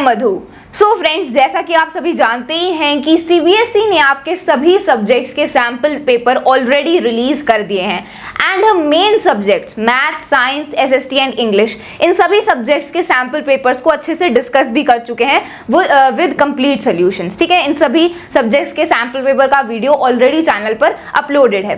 मधु। So friends, जैसा कि आप सभी जानते ही हैं कि सीबीएसई ने आपके सभी सब्जेक्ट्स के सैम्पल पेपर ऑलरेडी रिलीज कर दिए हैं and main subjects math, science, SST and English, इन सभी सब्जेक्ट्स के सैम्पल पेपर्स को अच्छे से डिस्कस भी कर चुके हैं विद कंप्लीट सॉल्यूशंस। ठीक है, इन सभी सब्जेक्ट्स के सैम्पल पेपर का वीडियो ऑलरेडी चैनल पर अपलोडेड है।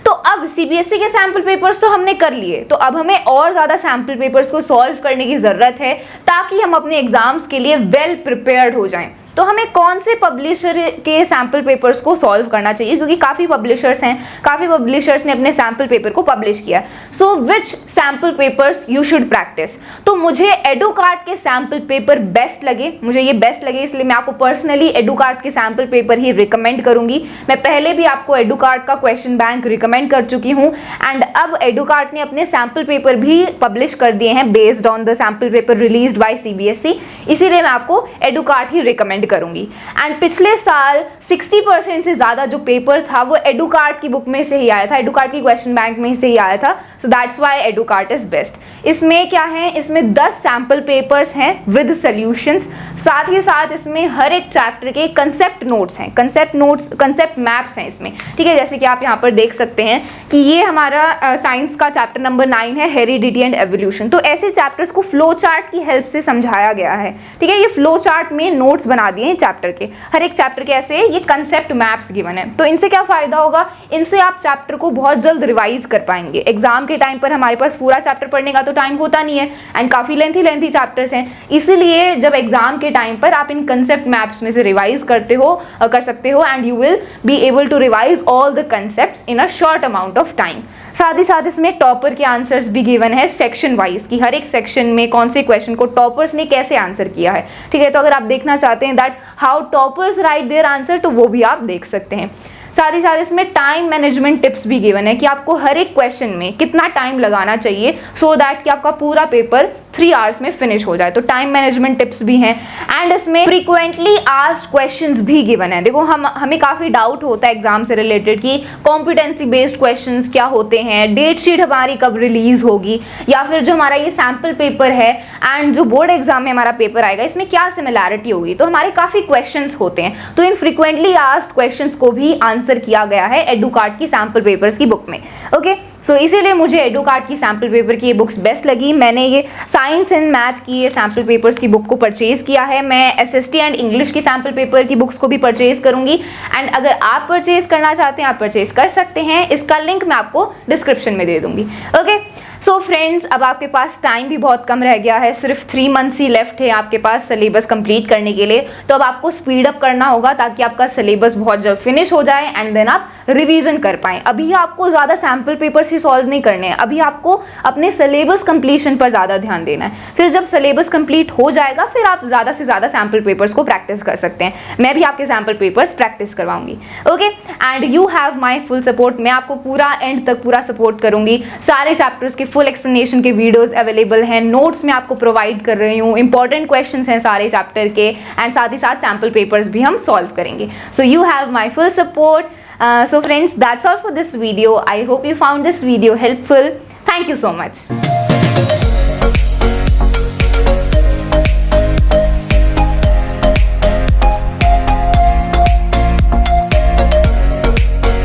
तो अब सीबीएसई के सैम्पल पेपर्स तो हमने कर लिए, तो अब हमें और ज़्यादा सैम्पल पेपर्स को सॉल्व करने की ज़रूरत है ताकि हम अपने एग्जाम्स के लिए वेल प्रिपेयर्ड हो जाएं। तो हमें कौन से पब्लिशर के सैम्पल पेपर्स को सॉल्व करना चाहिए, क्योंकि काफ़ी पब्लिशर्स हैं, काफ़ी पब्लिशर्स ने अपने सैम्पल पेपर को पब्लिश किया। So which sample papers you should practise. तो मुझे एडुकार्ट के सैम्पल पेपर बेस्ट लगे, मुझे ये बेस्ट लगे, इसलिए मैं आपको पर्सनली एडुकार्ट के सैम्पल पेपर ही रिकमेंड करूंगी। मैं पहले भी आपको एडुकार्ट का क्वेश्चन बैंक रिकमेंड कर चुकी हूँ एंड अब एडुकार्ट ने अपने सैम्पल पेपर भी पब्लिश कर दिए हैं based on the sample paper released by CBSE, इसीलिए मैं आपको एडुकार्ट ही रिकमेंड करूंगी। एंड पिछले साल 60% से ज्यादा जो पेपर था वो एडुकार्ट की बुक में से ही आया था, एडुकार्ट की क्वेश्चन बैंक में से ही आया था। So that's why Educart is best. इसमें क्या है, इसमें 10 सैम्पल पेपर्स हैं विद सॉल्यूशंस, साथ ही साथ इसमें हर एक चैप्टर के कंसेप्ट नोट्स हैं, कंसेप्ट मैप्स हैं इसमें। ठीक है, जैसे कि आप यहाँ पर देख सकते हैं कि ये हमारा साइंस का चैप्टर नंबर 9 है, हेरिडिटी एंड एवोल्यूशन। तो ऐसे चैप्टर्स को फ्लो चार्ट की हेल्प से समझाया गया है। ठीक है, ये फ्लो चार्ट में नोट्स बना दिए हैं चैप्टर के, हर एक चैप्टर के ऐसे ये कंसेप्ट मैप्स गिवन है। तो इनसे क्या फायदा होगा, इनसे आप चैप्टर को बहुत जल्द रिवाइज कर पाएंगे। एग्जाम के टाइम पर हमारे पास पूरा चैप्टर पढ़ने का तो टाइम होता नहीं है एंड काफी लेंथी चैप्टर्स हैं, इसीलिए जब एग्जाम के टाइम पर आप इन कंसेप्ट मैप्स में से रिवाइज कर सकते हो and you will be able to revise all the concepts in a short amount of time. साथ ही साथ इसमें टॉपर के आंसर्स भी गिवन है सेक्शन वाइज, कि हर एक सेक्शन में कौन से क्वेश्चन को टॉपर्स ने कैसे आंसर किया है। ठीक है, तो अगर आप देखना चाहते हैं that how toppers write their answer, तो वो भी आप देख सकते हैं। साथ ही साथ इसमें टाइम मैनेजमेंट टिप्स भी गिवन है कि आपको हर एक क्वेश्चन में कितना टाइम लगाना चाहिए सो दैट कि आपका पूरा पेपर 3 आवर्स में फिनिश हो जाए। तो टाइम मैनेजमेंट टिप्स भी हैं एंड इसमें फ्रीक्वेंटली आस्क्ड क्वेश्चंस भी गिवन है। देखो हमें काफ़ी डाउट होता है एग्जाम से रिलेटेड कि कॉम्पिटेंसी बेस्ड क्वेश्चंस क्या होते हैं, डेट शीट हमारी कब रिलीज होगी, या फिर जो हमारा ये सैम्पल पेपर है एंड जो बोर्ड एग्जाम में हमारा पेपर आएगा इसमें क्या सिमिलैरिटी होगी। तो हमारे काफ़ी क्वेश्चंस होते हैं, तो इन फ्रीक्वेंटली आस्क्ड क्वेश्चंस को भी आंसर किया गया है एडुकार्ट की सैम्पल पेपर्स की बुक में। ओके, सो इसीलिए मुझे एडुकार्ट की सैम्पल पेपर की ये बुक्स बेस्ट लगी। मैंने ये साइंस एंड मैथ की ये सैम्पल पेपर्स की बुक को परचेज किया है। मैं एसएसटी एंड इंग्लिश की सैम्पल पेपर की बुक्स को भी परचेज करूंगी एंड अगर आप परचेज करना चाहते हैं आप परचेज कर सकते हैं, इसका लिंक मैं आपको डिस्क्रिप्शन में दे दूंगी। ओके, सो फ्रेंड्स, अब आपके पास टाइम भी बहुत कम रह गया है, सिर्फ 3 मंथ्स ही लेफ्ट है आपके पास सिलेबस कंप्लीट करने के लिए। तो अब आपको स्पीड अप करना होगा ताकि आपका सिलेबस बहुत जल्द फिनिश हो जाए एंड देन आप रिवीजन कर पाएं। अभी आपको ज़्यादा सैम्पल पेपर्स ही सॉल्व नहीं करने हैं, अभी आपको अपने सिलेबस कंप्लीशन पर ज़्यादा ध्यान देना है। फिर जब सिलेबस कंप्लीट हो जाएगा फिर आप ज़्यादा से ज़्यादा सैम्पल पेपर्स को प्रैक्टिस कर सकते हैं। मैं भी आपके सैम्पल पेपर्स प्रैक्टिस करवाऊंगी। Okay, and you have my full support. मैं आपको पूरा एंड तक पूरा सपोर्ट करूंगी। सारे चैप्टर्स के फुल एक्सप्लेनेशन के वीडियोस अवेलेबल हैं, नोट्स मैं आपको प्रोवाइड कर रही हूँ, इंपॉर्टेंट क्वेश्चंस हैं सारे चैप्टर के एंड साथ ही साथ सैम्पल पेपर्स भी हम सॉल्व करेंगे। So you have my full support. So friends, that's all for this video. I hope you found this video helpful. Thank you so much.